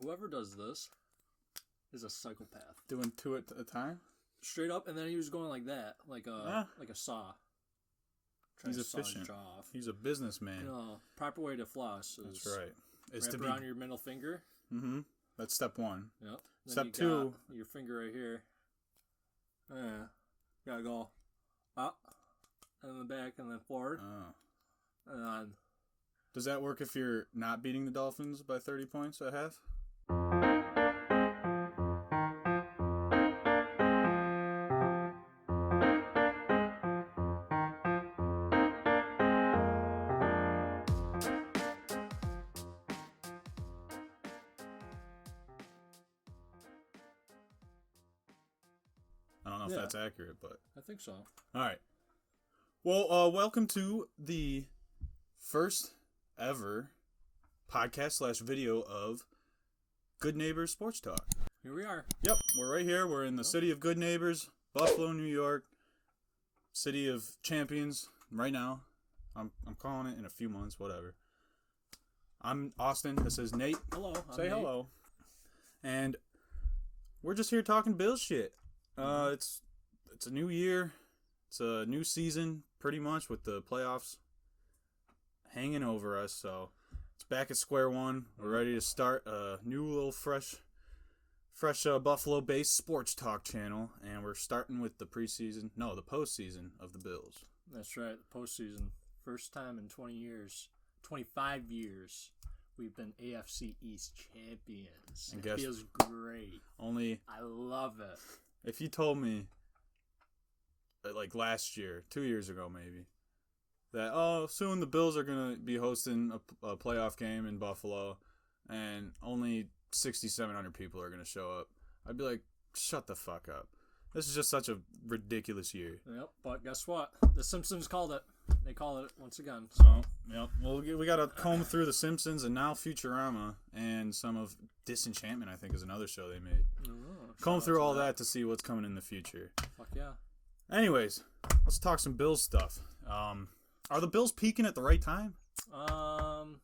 whoever does this is a psychopath. Doing 2 at a time? Straight up, and then he was going like that, like a saw. He's efficient. He's a businessman. Proper way to floss is that's right. Is wrap around your middle finger. Mm-hmm. That's step 1. Yep. Step 2. Your finger right here. Gotta go up, and then back, and then forward. Oh. And then... Does that work if you're not beating the Dolphins by 30 points at half? I don't know if that's accurate, but... I think so. All right. Well, welcome to the first ever podcast / video of Good Neighbors Sports Talk. Here we are. Yep, we're right here. We're in the city of Good Neighbors, Buffalo, New York, city of champions. Right now, I'm calling it in a few months, whatever. I'm Austin. This is Nate. Hello. Say Nate. hello. And we're just here talking Bills shit. It's a new year. It's a new season, pretty much, with the playoffs hanging over us. So it's back at square one. We're ready to start a new little fresh Buffalo-based sports talk channel, and we're starting with the postseason of the Bills. That's right, the postseason. First time in 25 years, we've been AFC East champions. And it feels great. I love it. If you told me, like last year, 2 years ago maybe, that, soon the Bills are going to be hosting a playoff game in Buffalo, and only 6,700 people are going to show up, I'd be like, shut the fuck up. This is just such a ridiculous year. Yep, but guess what? The Simpsons called it. They call it once again. So, yep. Well, we got to comb through The Simpsons and now Futurama and some of Disenchantment, I think, is another show they made. Comb through all that to see what's coming in the future. Fuck yeah. Anyways, let's talk some Bills stuff. Are the Bills peaking at the right time? The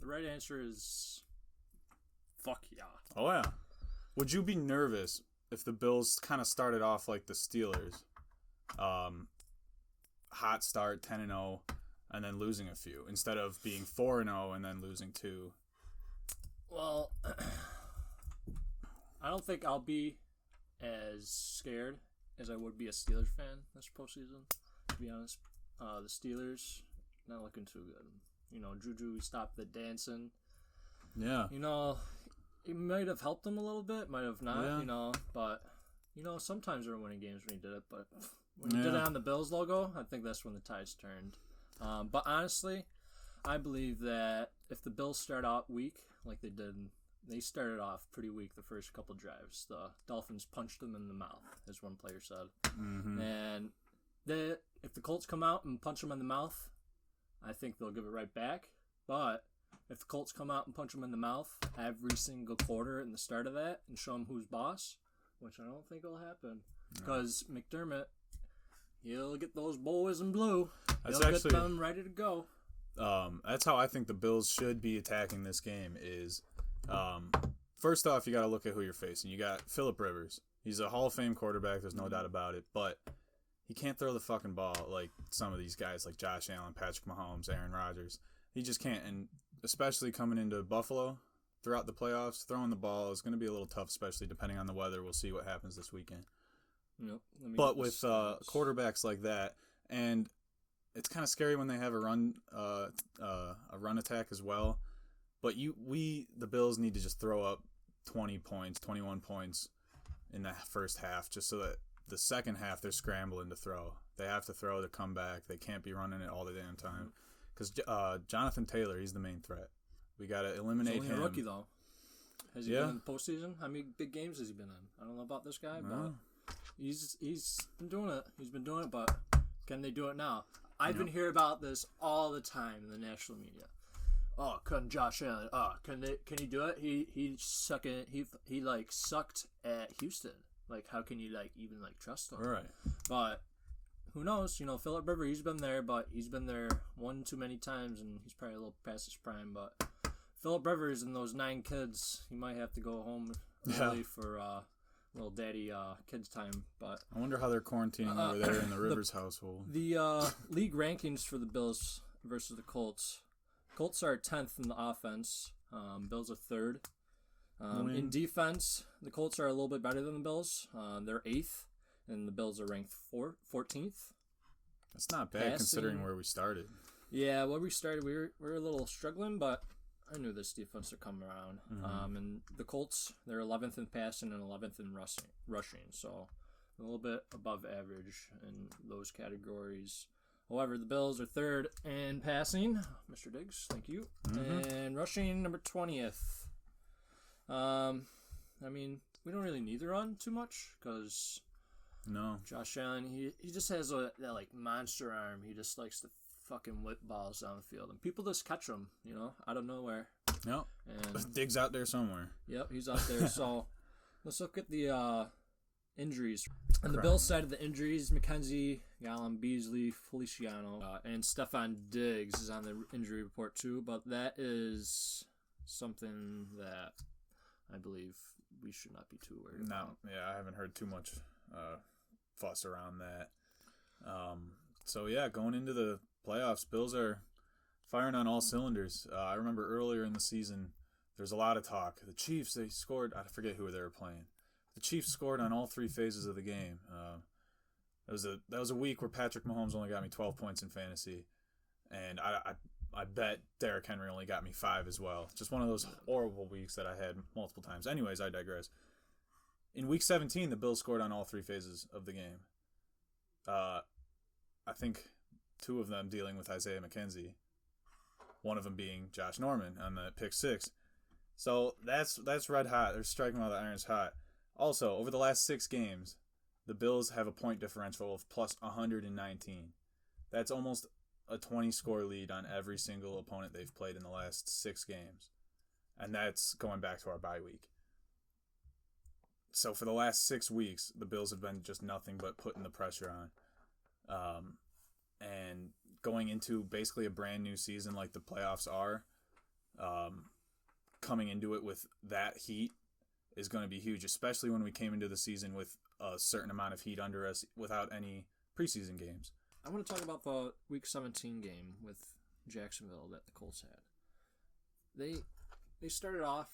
right answer is fuck yeah. Oh yeah. Would you be nervous if the Bills kind of started off like the Steelers? Hot start, 10-0, and then losing a few, instead of being 4-0 and then losing 2. Well, I don't think I'll be as scared as I would be a Steelers fan this postseason, to be honest. The Steelers, not looking too good. Juju stopped the dancing. Yeah. It might have helped them a little bit, might have not, yeah. But, sometimes they're winning games when he did it, but when he did it on the Bills logo, I think that's when the tides turned. But honestly, I believe that if the Bills start out weak, like they did, they started off pretty weak the first couple drives. The Dolphins punched them in the mouth, as one player said. Mm-hmm. And if the Colts come out and punch them in the mouth, I think they'll give it right back. But if the Colts come out and punch them in the mouth every single quarter in the start of that and show them who's boss, which I don't think will happen, because McDermott, he'll get those boys in blue. He'll get them ready to go. That's how I think the Bills should be attacking this game is, first off, you got to look at who you're facing. You got Phillip Rivers. He's a Hall of Fame quarterback. There's no doubt about it. But he can't throw the fucking ball like some of these guys like Josh Allen, Patrick Mahomes, Aaron Rodgers. He just can't. And especially coming into Buffalo throughout the playoffs, throwing the ball is going to be a little tough, especially depending on the weather. We'll see what happens this weekend. Yep. But with quarterbacks like that, and it's kind of scary when they have a run attack as well. But the Bills need to just throw up 20 points, 21 points in the first half, just so that the second half they're scrambling to throw. They have to throw to come back. They can't be running it all the damn time. Because Jonathan Taylor, he's the main threat. We got to eliminate him. He's only a rookie, though. Has he been in the postseason? How many big games has he been in? I don't know about this guy, but he's been doing it. He's been doing it, but can they do it now? I've been hearing about this all the time in the national media. Oh, couldn't Josh Allen? Can he do it? He sucked at Houston. Like, how can you even trust him? Right. But who knows? Phillip Rivers, he's been there, but he's been there one too many times, and he's probably a little past his prime. But Philip Rivers and those 9 kids, he might have to go home early for little daddy kids time. But I wonder how they're quarantining over there in the Rivers household. The league rankings for the Bills versus the Colts. Colts are 10th in the offense. Bills are 3rd. In defense, the Colts are a little bit better than the Bills. They're 8th, and the Bills are ranked 14th. That's not bad considering where we started. Yeah, where we started, we were a little struggling, but I knew this defense would come around. And the Colts, they're 11th in passing and 11th in rushing, so a little bit above average in those categories. However, the Bills are 3rd in passing. Mr. Diggs, thank you. And rushing, number 20th. I mean, we don't really need to run too much because Josh Allen, he just has that like monster arm. He just likes to fucking whip balls down the field, and people just catch him, out of nowhere. Yep. And Diggs out there somewhere. Yep, he's out there. So let's look at the injuries. On the Bills side of the injuries, McKenzie, Gallon, Beasley, Feliciano, and Stephon Diggs is on the injury report too, but that is something that I believe we should not be too worried about. Yeah, I haven't heard too much fuss around that. So yeah, going into the playoffs, Bills are firing on all cylinders. I remember earlier in the season, there's a lot of talk. The Chiefs, they scored, I forget who they were playing. The Chiefs scored on all 3 phases of the game. That was a week where Patrick Mahomes only got me 12 points in fantasy, and I bet Derrick Henry only got me 5 as well. Just one of those horrible weeks that I had multiple times. Anyways, I digress. In week 17, the Bills scored on all 3 phases of the game. I think 2 of them dealing with Isaiah McKenzie, one of them being Josh Norman on the pick 6. So that's red hot. They're striking while the iron's hot. Also, over the last 6 games, the Bills have a point differential of plus 119. That's almost a 20-score lead on every single opponent they've played in the last 6 games. And that's going back to our bye week. So for the last 6 weeks, the Bills have been just nothing but putting the pressure on. And going into basically a brand new season like the playoffs are, coming into it with that heat is going to be huge, especially when we came into the season with a certain amount of heat under us without any preseason games. I want to talk about the Week 17 game with Jacksonville that the Colts had. They started off,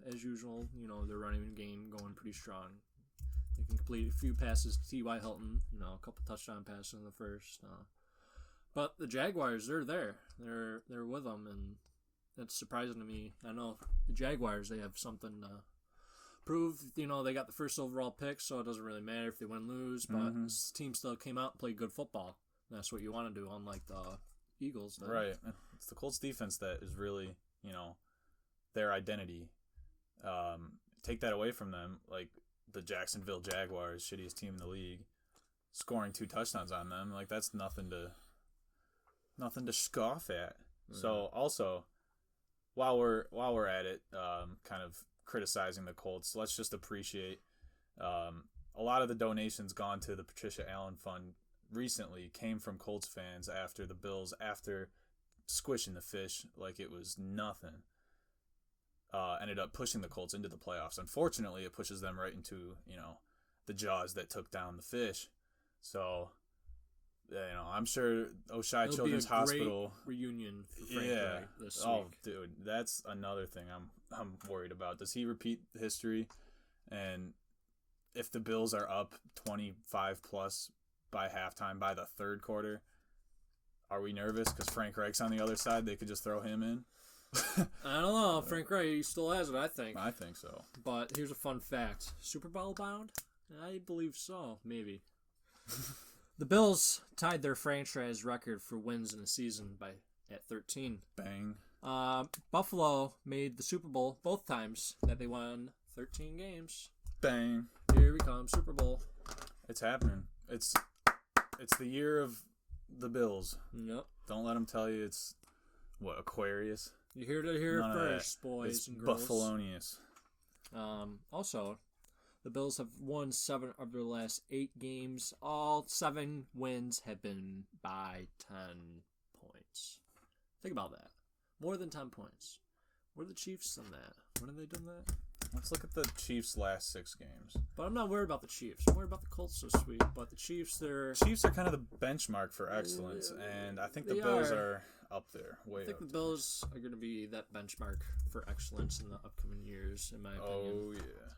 as usual, their running game going pretty strong. They can complete a few passes to T.Y. Hilton, a couple touchdown passes in the first. But the Jaguars, they're there. They're with them, and that's surprising to me. I know the Jaguars, they have something to prove. They got the first overall pick, so it doesn't really matter if they win or lose, but this team still came out and played good football. That's what you want to do, unlike the Eagles. Then. Right. It's the Colts defense that is really, their identity. Take that away from them, like the Jacksonville Jaguars, shittiest team in the league, scoring 2 touchdowns on them, like that's nothing to scoff at. So also, while we're at it, kind of criticizing the Colts, let's just appreciate a lot of the donations gone to the Patricia Allen Fund recently came from Colts fans after the Bills, after squishing the fish like it was nothing, ended up pushing the Colts into the playoffs. Unfortunately, it pushes them right into, the jaws that took down the fish. So, I'm sure Oshai Children's Hospital reunion for Frank Reich this week. Oh, dude, that's another thing I'm worried about. Does he repeat history? And if the Bills are up 25 plus by halftime, by the third quarter, are we nervous because Frank Reich's on the other side? They could just throw him in. I don't know. Frank Reich still has it, I think. I think so. But here's a fun fact: Super Bowl bound? I believe so. Maybe. The Bills tied their franchise record for wins in a season at 13. Bang. Buffalo made the Super Bowl both times that they won 13 games. Bang. Here we come, Super Bowl. It's happening. It's the year of the Bills. Yep. Don't let them tell you it's, Aquarius? You hear it here first, boys it's and girls. Buffalonius. Also, the Bills have won 7 of their last 8 games. All 7 wins have been by 10 points. Think about that. More than 10 points. Where are the Chiefs done that? When have they done that? Let's look at the Chiefs' last 6 games. But I'm not worried about the Chiefs. I'm worried about the Colts this week. But the Chiefs, Chiefs are kind of the benchmark for excellence, and I think the Bills are up there. I think the Bills are going to be that benchmark for excellence in the upcoming years, in my opinion. Oh, yeah.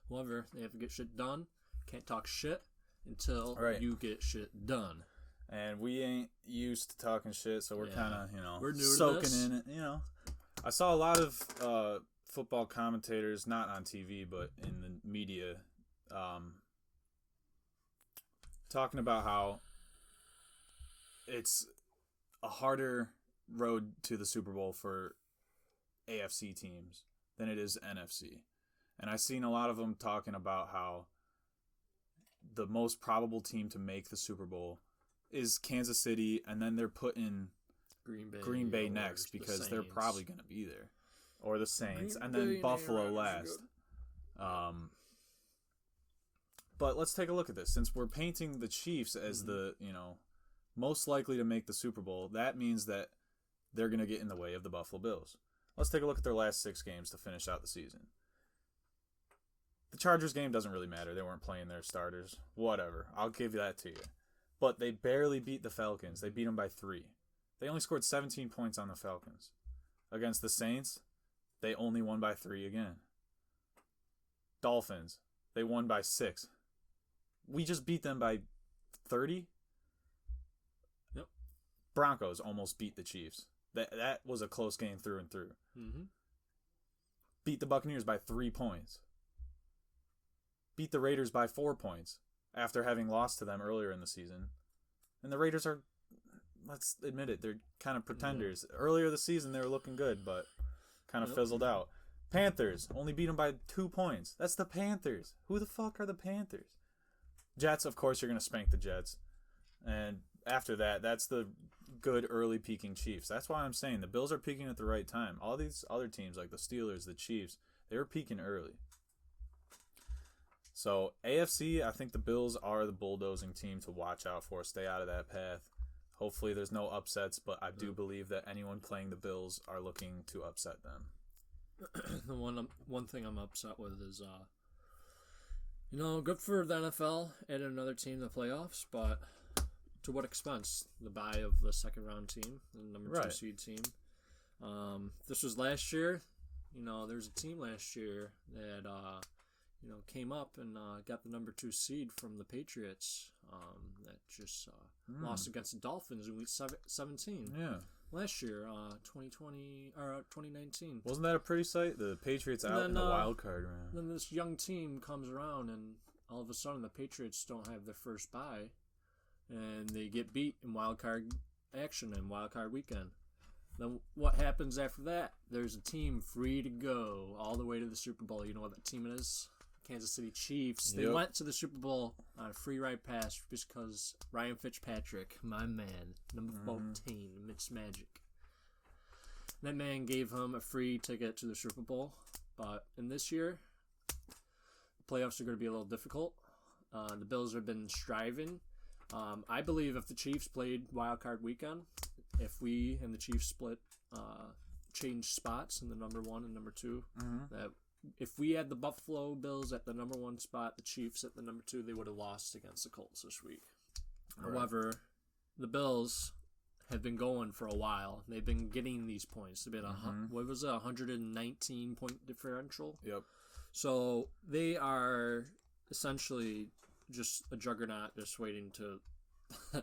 However, they have to get shit done. Can't talk shit until you get shit done. And we ain't used to talking shit, so we're kind of, we're new soaking to this. in it, I saw a lot of football commentators, not on TV, but in the media, talking about how it's a harder road to the Super Bowl for AFC teams than it is NFC. And I've seen a lot of them talking about how the most probable team to make the Super Bowl is Kansas City, and then they're putting Green Bay next because they're probably going to be there. Or the Saints, and then Buffalo last. But let's take a look at this. Since we're painting the Chiefs as the, most likely to make the Super Bowl, that means that they're going to get in the way of the Buffalo Bills. Let's take a look at their last 6 games to finish out the season. The Chargers game doesn't really matter. They weren't playing their starters. Whatever. I'll give that to you. But they barely beat the Falcons. They beat them by 3. They only scored 17 points on the Falcons. Against the Saints, they only won by 3 again. Dolphins, they won by 6. We just beat them by 30. Yep. Broncos almost beat the Chiefs. That was a close game through and through. Mm-hmm. Beat the Buccaneers by 3 points. Beat the Raiders by 4 points after having lost to them earlier in the season. And the Raiders are, let's admit it, they're kind of pretenders. Yeah. Earlier this season, they were looking good, but kind of fizzled out. Panthers only beat them by 2 points. That's the Panthers. Who the fuck are the Panthers? Jets, of course, you're going to spank the Jets. And after that, that's the good early peaking Chiefs. That's why I'm saying the Bills are peaking at the right time. All these other teams like the Steelers, the Chiefs, they were peaking early. So AFC, I think the Bills are the bulldozing team to watch out for. Stay out of that path. Hopefully there's no upsets, but I do believe that anyone playing the Bills are looking to upset them. The one thing I'm upset with is, good for the NFL and another team in the playoffs, but to what expense? The bye of the second round team, the number 2 seed team. This was last year. There's a team last year that came up and got the number 2 seed from the Patriots. That just lost against the Dolphins in week 17. Yeah. Last year, 2020 or 2019. Wasn't that a pretty sight? The Patriots out in the wild card round. Then this young team comes around, and all of a sudden the Patriots don't have their first bye, and they get beat in wild card action and wild card weekend. Then what happens after that? There's a team free to go all the way to the Super Bowl. You know what that team is? Kansas City Chiefs. They went to the Super Bowl on a free ride pass just because Ryan Fitzpatrick, my man, number 14, Mitch Magic. That man gave him a free ticket to the Super Bowl. But in this year, the playoffs are going to be a little difficult. The Bills have been striving. I believe if the Chiefs played Wild Card Weekend, if we and the Chiefs split, changed spots in the number 1 and number 2, that if we had the Buffalo Bills at the number 1 spot, the Chiefs at the number 2, they would have lost against the Colts this week. Right. However, the Bills have been going for a while. They've been getting these points. They've been what was it, 119 point differential? Yep. So they are essentially just a juggernaut, just waiting to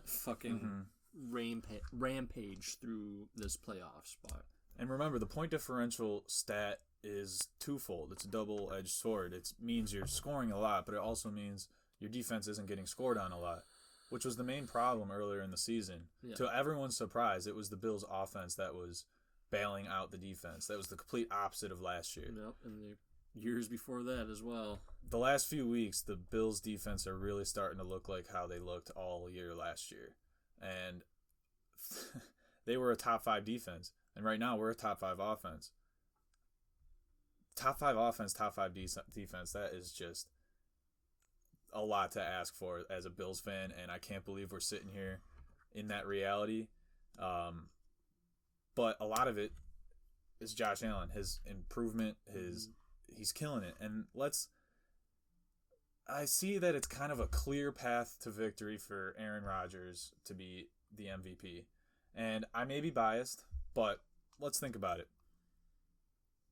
fucking rampage through this playoff spot. And remember, the point differential stat is twofold. It's a double-edged sword. It means you're scoring a lot, but it also means your defense isn't getting scored on a lot, which was the main problem earlier in the season. Yeah. To everyone's surprise, it was the Bills' offense that was bailing out the defense. That was the complete opposite of last year. Yep, and the years before that as well. The last few weeks, the Bills' defense are really starting to look like how they looked all year last year. And they were a top 5 defense. And right now, we're a top 5 offense. Top 5 offense, top 5 defense, that is just a lot to ask for as a Bills fan, and I can't believe we're sitting here in that reality. But a lot of it is Josh Allen. His improvement, he's killing it. And I see that it's kind of a clear path to victory for Aaron Rodgers to be the MVP. And I may be biased, but let's think about it.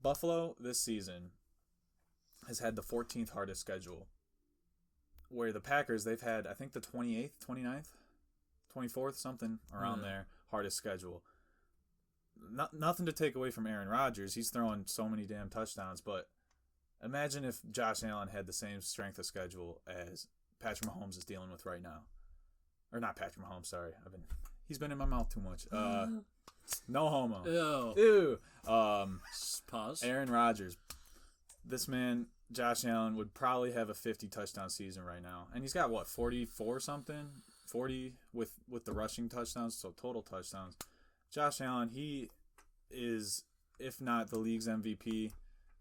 Buffalo this season has had the 14th hardest schedule, where the Packers, they've had, I think, the 28th, 29th, 24th, something around there, hardest schedule. Nothing to take away from Aaron Rodgers. He's throwing so many damn touchdowns, but imagine if Josh Allen had the same strength of schedule as Patrick Mahomes is dealing with right now. Or not Patrick Mahomes, sorry. He's been in my mouth too much. No homo. Ew. Pause. Aaron Rodgers. This man, Josh Allen, would probably have a 50 touchdown season right now. And he's got, 44 something? 40 with the rushing touchdowns, so total touchdowns. Josh Allen, he is, if not the league's MVP,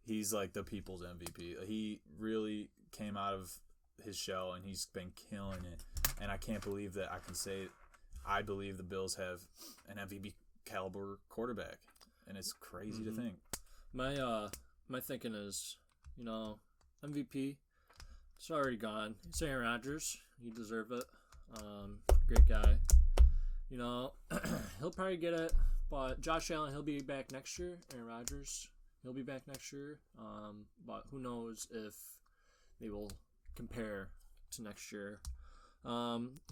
he's like the people's MVP. He really came out of his shell, and he's been killing it. And I can't believe that I can say I believe the Bills have an MVP caliber quarterback, and it's crazy to think. My thinking is, MVP, it's already gone. It's Aaron Rodgers. You deserve it. Great guy. He'll probably get it, but Josh Allen, he'll be back next year. Aaron Rodgers, he'll be back next year. But who knows if they will compare to next year.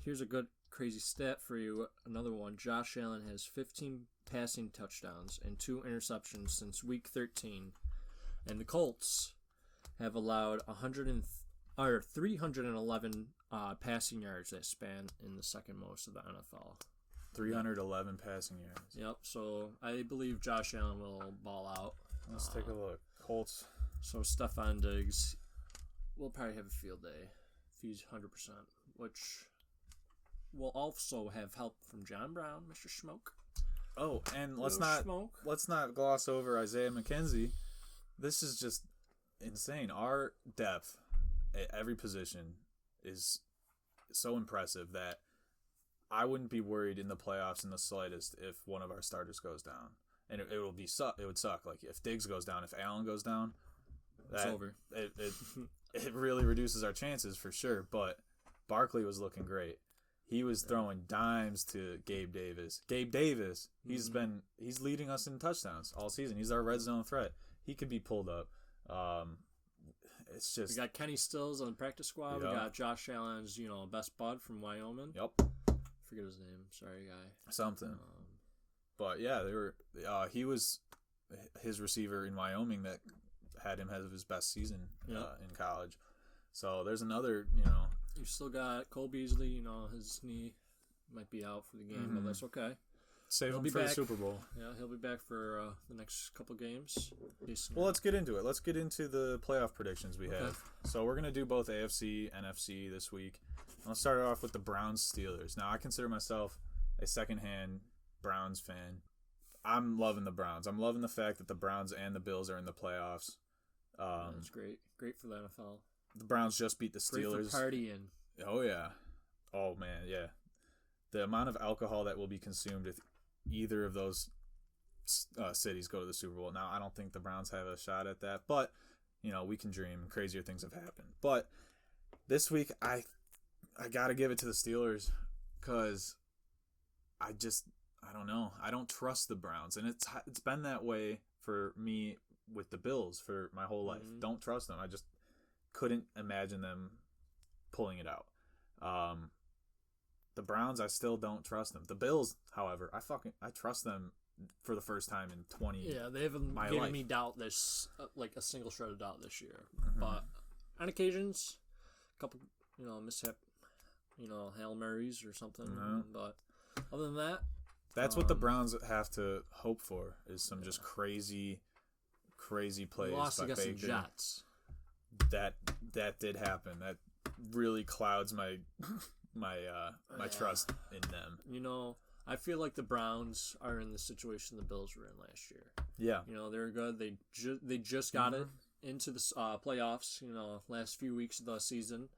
Here's a good crazy stat for you. Another one. Josh Allen has 15 passing touchdowns and 2 interceptions since week 13. And the Colts have allowed 311 passing yards that span in the second most of the NFL. 311 passing yards. Yep, so I believe Josh Allen will ball out. Let's take a look. Colts. So Stephon Diggs will probably have a field day if he's 100%, which will also have help from John Brown, Mr. Smoke. Oh, and let's not gloss over Isaiah McKenzie. This is just insane. Our depth at every position is so impressive that I wouldn't be worried in the playoffs in the slightest if one of our starters goes down. And it would suck. Like if Diggs goes down, if Allen goes down, it's over. It really reduces our chances for sure. But Barkley was looking great. He was throwing dimes to Gabe Davis. He's leading us in touchdowns all season. He's our red zone threat. He could be pulled up. It's just, we got Kenny Stills on the practice squad. Yep. We got Josh Allen's best bud from Wyoming. Yep. Forget his name. Sorry, guy. Something. But yeah, he was his receiver in Wyoming that had him have his best season in college. So there's another, You still got Cole Beasley. His knee might be out for the game, but that's okay. Save him for the Super Bowl. Yeah, he'll be back for the next couple games. Well, let's get into it. Let's get into the playoff predictions we have. So we're going to do both AFC, NFC this week. I'll start off with the Browns-Steelers. Now, I consider myself a secondhand Browns fan. I'm loving the Browns. I'm loving the fact that the Browns and the Bills are in the playoffs. That's great. Great for the NFL. The Browns just beat the Steelers. Great for partying. Oh, yeah. Oh, man, yeah. The amount of alcohol that will be consumed if either of those cities go to the Super Bowl. Now, I don't think the Browns have a shot at that, but, we can dream. Crazier things have happened. But this week, I got to give it to the Steelers because I don't know. I don't trust the Browns, and it's been that way for me with the Bills for my whole life. Don't trust them. I just couldn't imagine them pulling it out. The Browns, I still don't trust them. The Bills, however, I trust them for the first time in 20 years. Yeah, they haven't given me doubt this, like a single shred of doubt this year. But on occasions, a couple, mishap, Hail Marys or something. But other than that, that's what the Browns have to hope for is some just crazy plays. Lost against the Jets. That did happen. That really clouds my trust in them. I feel like the Browns are in the situation the Bills were in last year. Yeah. They're good. They just got it into the playoffs, last few weeks of the season.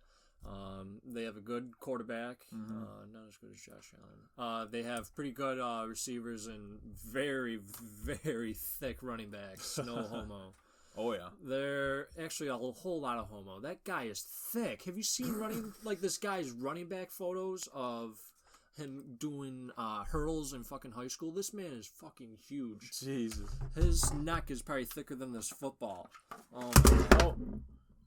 They have a good quarterback, not as good as Josh Allen. They have pretty good receivers and very, very thick running backs. No homo. Oh, yeah. They're actually a whole lot of homo. That guy is thick. Have you seen this guy's running back photos of him doing hurdles in fucking high school? This man is fucking huge. Jesus. His neck is probably thicker than this football. Oh, my God. Oh,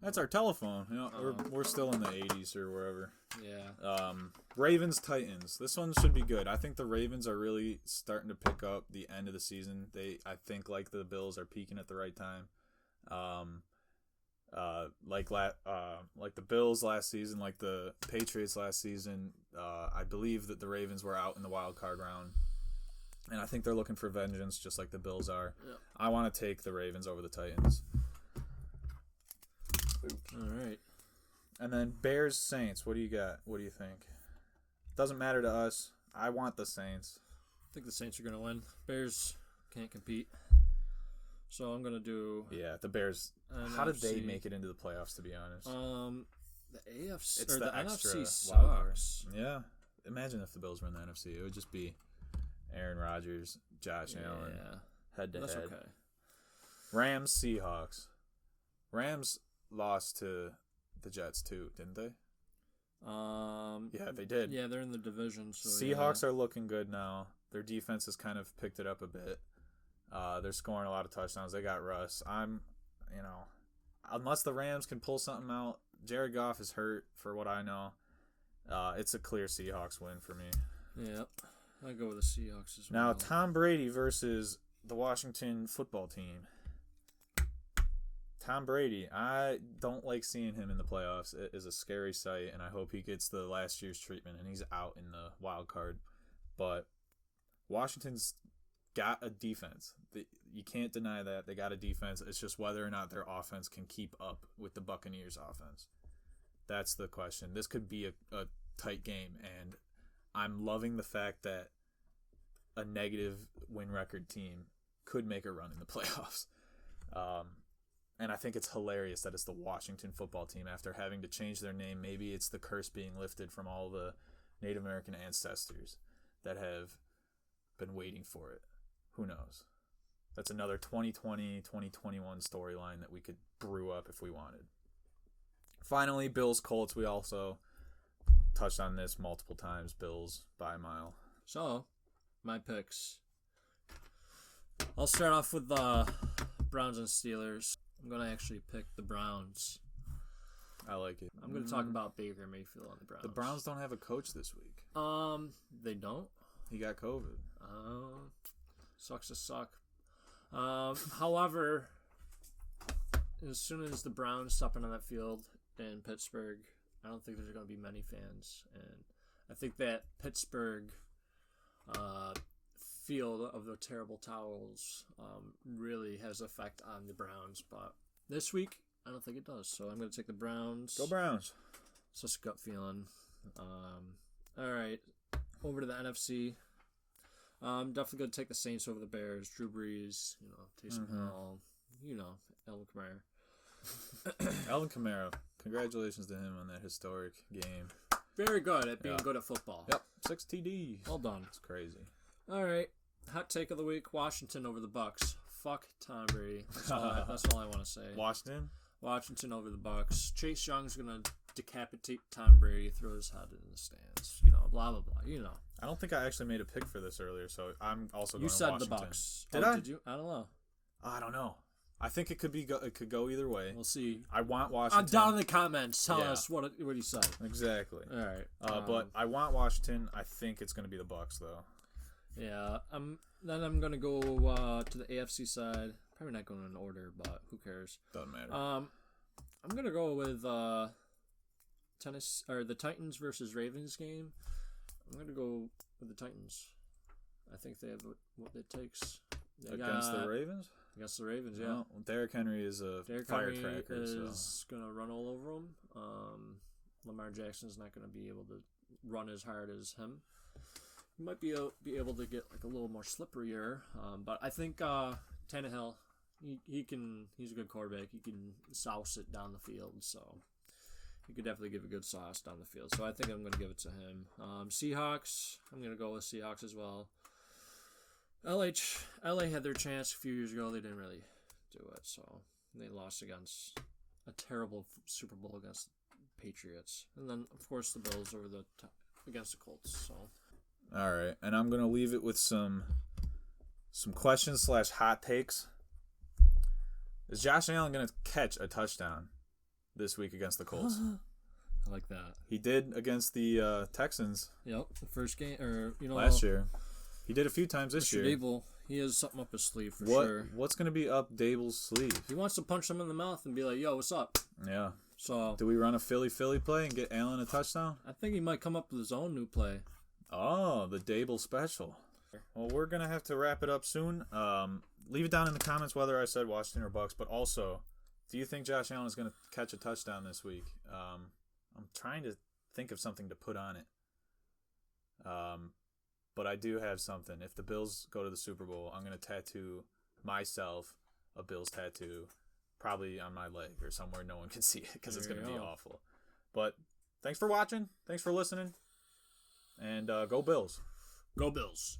that's our telephone. You know, we're still in the 80s or wherever. Yeah. Ravens, Titans. This one should be good. I think the Ravens are really starting to pick up the end of the season. I think, like the Bills, are peaking at the right time. Like the Bills last season, like the Patriots last season, I believe that the Ravens were out in the wild card round, and I think they're looking for vengeance, just like the Bills are. Yep. I want to take the Ravens over the Titans. All right. And then Bears, Saints. What do you got? What do you think? Doesn't matter to us. I want the Saints. I think the Saints are going to win. Bears can't compete. So I'm going to do... Yeah, the Bears. NFC. How did they make it into the playoffs, to be honest? The AFC... It's or the the extra NFC wild card. sucks. Yeah. Imagine if the Bills were in the NFC. It would just be Aaron Rodgers, Josh Allen, head to That's head. okay. Rams, Seahawks. Rams lost to the Jets too, didn't they? Yeah, they did. Yeah, they're in the division. So Seahawks are looking good now. Their defense has kind of picked it up a bit. They're scoring a lot of touchdowns. They got Russ. Unless the Rams can pull something out, Jared Goff is hurt for what I know. It's a clear Seahawks win for me. Yep. I go with the Seahawks as well. Now, Tom Brady versus the Washington football team. Tom Brady, I don't like seeing him in the playoffs. It is a scary sight, and I hope he gets the last year's treatment and he's out in the wild card. But Washington's got a defense. You can't deny that. They got a defense. It's just whether or not their offense can keep up with the Buccaneers' offense. That's the question. This could be a tight game, and I'm loving the fact that a negative win record team could make a run in the playoffs. And I think it's hilarious that it's the Washington football team after having to change their name. Maybe it's the curse being lifted from all the Native American ancestors that have been waiting for it. Who knows? That's another 2020, 2021 storyline that we could brew up if we wanted. Finally, Bills, Colts. We also touched on this multiple times. Bills by a mile. So, my picks. I'll start off with the Browns and Steelers. I'm going to actually pick the Browns. I like it. I'm going to talk about Baker Mayfield on the Browns. The Browns don't have a coach this week. They don't? He got COVID. Sucks to suck. However, as soon as the Browns step into that field in Pittsburgh, I don't think there's going to be many fans. And I think that Pittsburgh field of the terrible towels really has effect on the Browns. But this week, I don't think it does. So I'm going to take the Browns. Go Browns. It's just a gut feeling. All right. Over to the NFC. I'm definitely going to take the Saints over the Bears. Drew Brees, Taysom Hill, Alvin Kamara. Alvin Kamara. Congratulations to him on that historic game. Very good at being good at football. Yep. 6 TDs. Well done. It's crazy. All right. Hot take of the week, Washington over the Bucks. Fuck Tom Brady. That's all I want to say. Washington over the Bucks. Chase Young's going to decapitate Tom Brady, throw his head in the stands. Blah, blah, blah. I don't think I actually made a pick for this earlier, so I'm also going You said Washington. the Bucks. Did I? Did you? I don't know. I don't know. I think it could go either way. We'll see. I want Washington. Down in the comments, tell us what you said. Exactly. All right. But I want Washington. I think it's going to be the Bucks, though. Yeah. Then I'm going to go to the AFC side. Probably not going in order, but who cares? Doesn't matter. I'm going to go with the Titans versus Ravens game. I'm going to go with the Titans. I think they have what it takes. Against the Ravens? Against the Ravens, yeah. Well, Derrick Henry is a firecracker. Henry is going to run all over them. Lamar Jackson's not going to be able to run as hard as him. He might be able to get a little more slipperier. But I think Tannehill, he's a good quarterback. He can souse it down the field. So he could definitely give a good sauce down the field. So I think I'm going to give it to him. Seahawks, I'm going to go with Seahawks as well. LA had their chance a few years ago. They didn't really do it, so they lost against a terrible Super Bowl against the Patriots, and then of course the Bills over the against the Colts. So, all right, and I'm gonna leave it with some questions / hot takes. Is Josh Allen gonna catch a touchdown this week against the Colts? I like that. He did against the Texans. Yep, the first game, or last year. He did a few times this year. Dable, he has something up his sleeve for sure. What's going to be up Dable's sleeve? He wants to punch him in the mouth and be like, "Yo, what's up?" Yeah. So, do we run a Philly play and get Allen a touchdown? I think he might come up with his own new play. Oh, the Dable special. Well, we're going to have to wrap it up soon. Leave it down in the comments whether I said Washington or Bucks, but also, do you think Josh Allen is going to catch a touchdown this week? I'm trying to think of something to put on it. But I do have something. If the Bills go to the Super Bowl, I'm going to tattoo myself a Bills tattoo, probably on my leg or somewhere no one can see it because it's going to be awful. But thanks for watching. Thanks for listening. And go Bills. Go Bills.